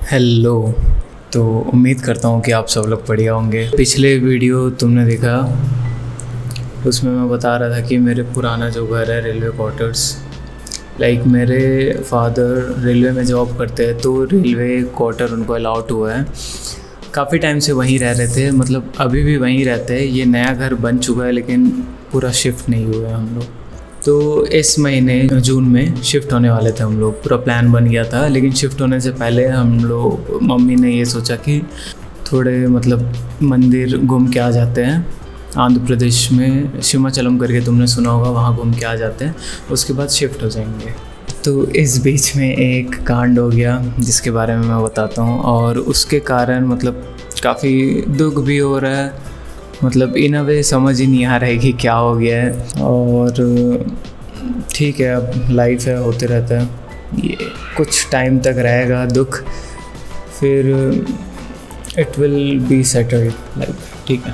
Hello. तो उम्मीद करता हूँ कि आप सब लोग बढ़िया होंगे। पिछले वीडियो तुमने देखा, उसमें मैं बता रहा था कि मेरे पुराना जो घर है रेलवे क्वार्टर्स, मेरे फादर रेलवे में जॉब करते हैं तो रेलवे क्वार्टर उनको अलाउड हुआ है। काफ़ी टाइम से वहीं रह रहे थे, मतलब अभी भी वहीं रहते हैं। ये नया घर बन चुका है लेकिन पूरा शिफ्ट नहीं हुआ है हम लोग। तो इस महीने जून में शिफ्ट होने वाले थे हम लोग, पूरा प्लान बन गया था। लेकिन शिफ्ट होने से पहले हम लोग, मम्मी ने ये सोचा कि थोड़े मंदिर घूम के आ जाते हैं। आंध्र प्रदेश में सिमाचलम करके तुमने सुना होगा, वहाँ घूम के आ जाते हैं, उसके बाद शिफ्ट हो जाएंगे। तो इस बीच में एक कांड हो गया जिसके बारे में मैं बताता हूँ, और उसके कारण काफ़ी दुख भी हो रहा है। इन अ वे समझ ही नहीं आ रहा है कि क्या हो गया है। और ठीक है, अब लाइफ है, होते रहता है। ये कुछ टाइम तक रहेगा दुख, फिर इट विल बी सेटल्ड ठीक है।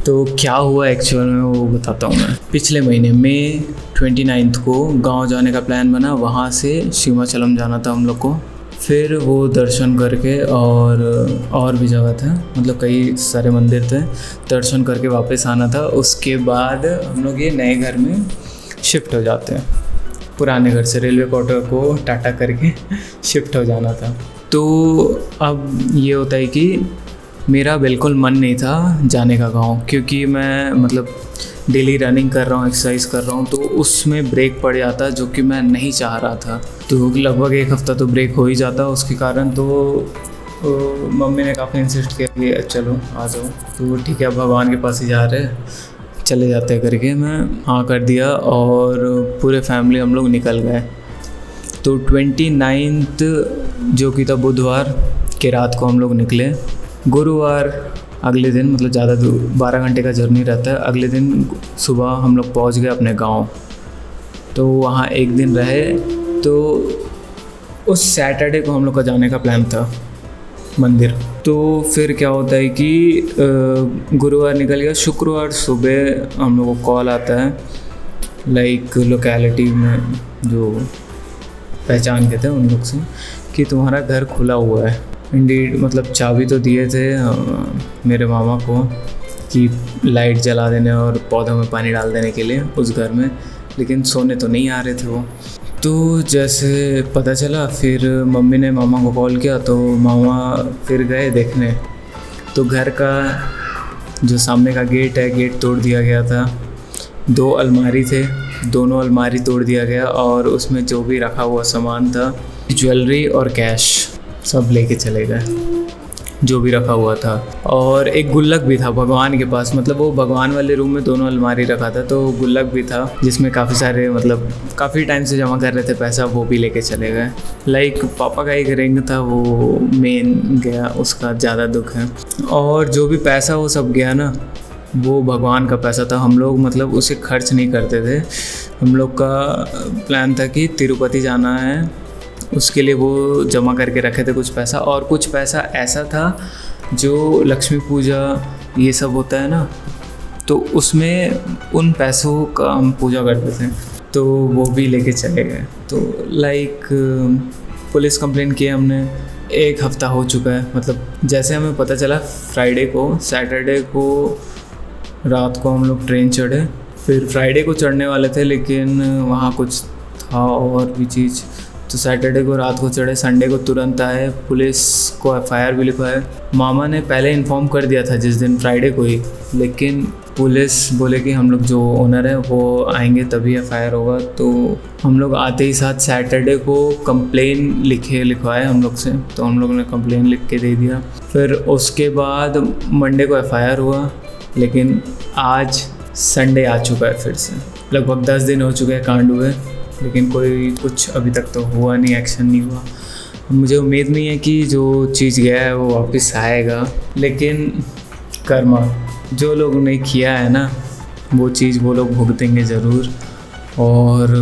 तो क्या हुआ एक्चुअल में वो बताता हूँ मैं। पिछले महीने मई 29 को गांव जाने का प्लान बना, वहाँ से सिमाचलम जाना था हम लोग को। फिर वो दर्शन करके और भी जगह था, कई सारे मंदिर थे, दर्शन करके वापस आना था। उसके बाद हम लोग ये नए घर में शिफ्ट हो जाते हैं। पुराने घर से रेलवे क्वार्टर को टाटा करके शिफ्ट हो जाना था। तो अब ये होता है कि मेरा बिल्कुल मन नहीं था जाने का गाँव, क्योंकि मैं डेली रनिंग कर रहा हूँ, एक्सरसाइज कर रहा हूँ, तो उसमें ब्रेक पड़ जाता जो कि मैं नहीं चाह रहा था। तो लगभग एक हफ़्ता तो ब्रेक हो ही जाता उसके कारण। तो मम्मी ने काफ़ी इंसिस्ट किया कि चलो आ जाओ। तो ठीक है, भगवान के पास ही जा रहे, चले जाते हैं करके मैं हाँ कर दिया, और पूरे फैमिली हम लोग निकल गए। तो 29 जो कि था बुधवार के रात को हम लोग निकले। गुरुवार अगले दिन, ज़्यादा दूर 12 घंटे का जर्नी रहता है, अगले दिन सुबह हम लोग पहुँच गए अपने गांव। तो वहाँ एक दिन रहे। तो उस सैटरडे को हम लोग का जाने का प्लान था मंदिर। तो फिर क्या होता है कि गुरुवार निकल गया, शुक्रवार सुबह हम लोग को कॉल आता है लोकेलिटी में जो पहचान के थे उन लोग से कि तुम्हारा घर खुला हुआ है। इंडीड चाबी तो दिए थे मेरे मामा को कि लाइट जला देने और पौधों में पानी डाल देने के लिए उस घर में, लेकिन सोने तो नहीं आ रहे थे वो। तो जैसे पता चला, फिर मम्मी ने मामा को कॉल किया, तो मामा फिर गए देखने। तो घर का जो सामने का गेट है, गेट तोड़ दिया गया था। 2 अलमारी थे, दोनों अलमारी तोड़ दिया गया, और उसमें जो भी रखा हुआ सामान था, ज्वेलरी और कैश, सब लेके चले गए जो भी रखा हुआ था। और एक गुल्लक भी था भगवान के पास, वो भगवान वाले रूम में दोनों अलमारी रखा था, तो गुल्लक भी था जिसमें काफ़ी सारे काफ़ी टाइम से जमा कर रहे थे पैसा, वो भी लेके चले गए। पापा का एक रिंग था, वो मेन गया, उसका ज़्यादा दुख है। और जो भी पैसा वो सब गया ना, वो भगवान का पैसा था। हम लोग उसे खर्च नहीं करते थे। हम लोग का प्लान था कि तिरुपति जाना है, उसके लिए वो जमा करके रखे थे कुछ पैसा। और कुछ पैसा ऐसा था जो लक्ष्मी पूजा ये सब होता है ना, तो उसमें उन पैसों का हम पूजा करते थे, तो वो भी लेके चले गए। तो पुलिस कंप्लेंट किया हमने। 1 हफ़्ता हो चुका है, जैसे हमें पता चला फ्राइडे को, सैटरडे को रात को हम लोग ट्रेन चढ़े। फिर फ्राइडे को चढ़ने वाले थे, लेकिन वहाँ कुछ था और भी चीज़, तो सैटरडे को रात को चढ़े, संडे को तुरंत आए। पुलिस को FIR भी लिखवाए। मामा ने पहले इन्फॉर्म कर दिया था जिस दिन, फ्राइडे को ही, लेकिन पुलिस बोले कि हम लोग जो ओनर है वो आएंगे तभी FIR होगा। तो हम लोग आते ही साथ सैटरडे को कंप्लेन लिखवाए हम लोग से, तो हम लोग ने कंप्लेन लिख के दे दिया। फिर उसके बाद मंडे को FIR हुआ, लेकिन आज संडे आ चुका है फिर से। लगभग 10 दिन हो चुके हैं कांड हुए, लेकिन कोई कुछ अभी तक तो हुआ नहीं, एक्शन नहीं हुआ। मुझे उम्मीद नहीं है कि जो चीज़ गया है वो वापस आएगा, लेकिन कर्मा, जो लोग ने किया है ना वो चीज़ वो लोग भुगतेंगे ज़रूर। और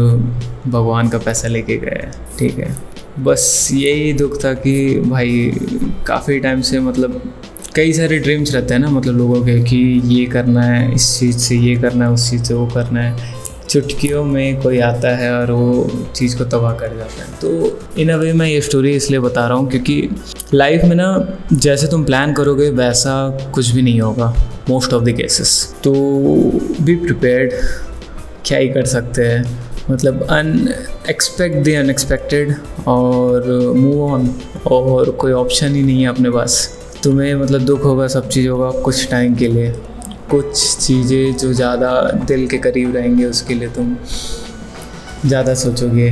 भगवान का पैसा लेके गए, ठीक है। बस यही दुख था कि भाई काफ़ी टाइम से कई सारे ड्रीम्स रहते हैं ना लोगों के, कि ये करना है, इस चीज़ से ये करना है, उस चीज़ से वो करना है, चुटकियों में कोई आता है और वो चीज़ को तबाह कर जाता है। तो इन अ वे मैं ये स्टोरी इसलिए बता रहा हूँ क्योंकि लाइफ में ना जैसे तुम प्लान करोगे वैसा कुछ भी नहीं होगा मोस्ट ऑफ द केसेस। तो बी प्रिपेयर्ड, क्या ही कर सकते हैं, मतलब एक्सपेक्ट द अनएक्सपेक्टेड और मूव ऑन, और कोई ऑप्शन ही नहीं है अपने पास। तुम्हें मतलब दुख होगा सब चीज़ होगा कुछ टाइम के लिए, कुछ चीज़ें जो ज़्यादा दिल के करीब रहेंगे उसके लिए तुम ज़्यादा सोचोगे,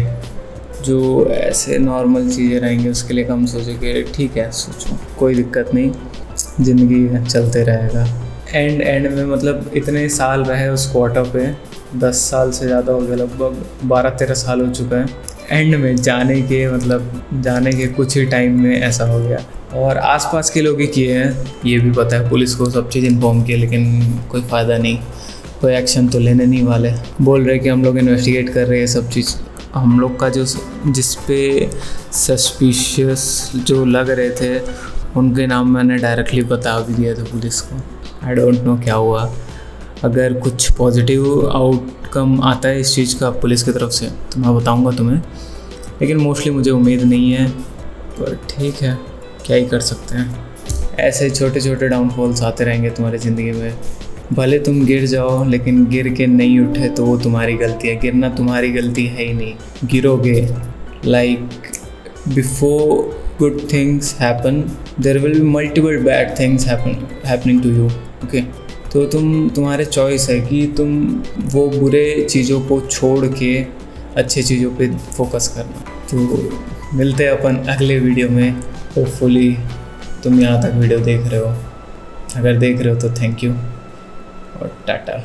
जो ऐसे नॉर्मल चीज़ें रहेंगी उसके लिए कम सोचोगे। ठीक है, सोचो, कोई दिक्कत नहीं, ज़िंदगी चलते रहेगा। एंड में मतलब इतने साल रहे उस क्वार्टर पे, 10 साल से ज़्यादा हो गया, लगभग 12-13 साल हो चुका है। एंड में जाने के कुछ ही टाइम में ऐसा हो गया। और आसपास के लोग ही किए हैं, ये भी पता है, पुलिस को सब चीज़ इन्फॉर्म किया, लेकिन कोई फ़ायदा नहीं, कोई एक्शन तो लेने नहीं वाले। बोल रहे कि हम लोग इन्वेस्टिगेट कर रहे हैं सब चीज़। हम लोग का जिस पे सस्पिशियस जो लग रहे थे उनके नाम मैंने डायरेक्टली बता भी दिया था पुलिस को। आई डोंट नो क्या हुआ, अगर कुछ पॉजिटिव आउटकम आता है इस चीज़ का पुलिस की तरफ से तो मैं बताऊंगा तुम्हें, लेकिन मोस्टली मुझे उम्मीद नहीं है। पर ठीक है, क्या ही कर सकते हैं, ऐसे छोटे छोटे डाउनफॉल्स आते रहेंगे तुम्हारी ज़िंदगी में। भले तुम गिर जाओ, लेकिन गिर के नहीं उठे तो वो तुम्हारी गलती है, गिरना तुम्हारी गलती है ही नहीं। गिरोगे, like before good things happen there will be multiple bad things happening to you, okay. तो तुम्हारे चॉइस है कि तुम वो बुरे चीज़ों को छोड़ के अच्छे चीज़ों पे फोकस करना। तो मिलते हैं अपन अगले वीडियो में। होपफुली तुम यहाँ तक वीडियो देख रहे हो, अगर देख रहे हो तो थैंक यू और टाटा।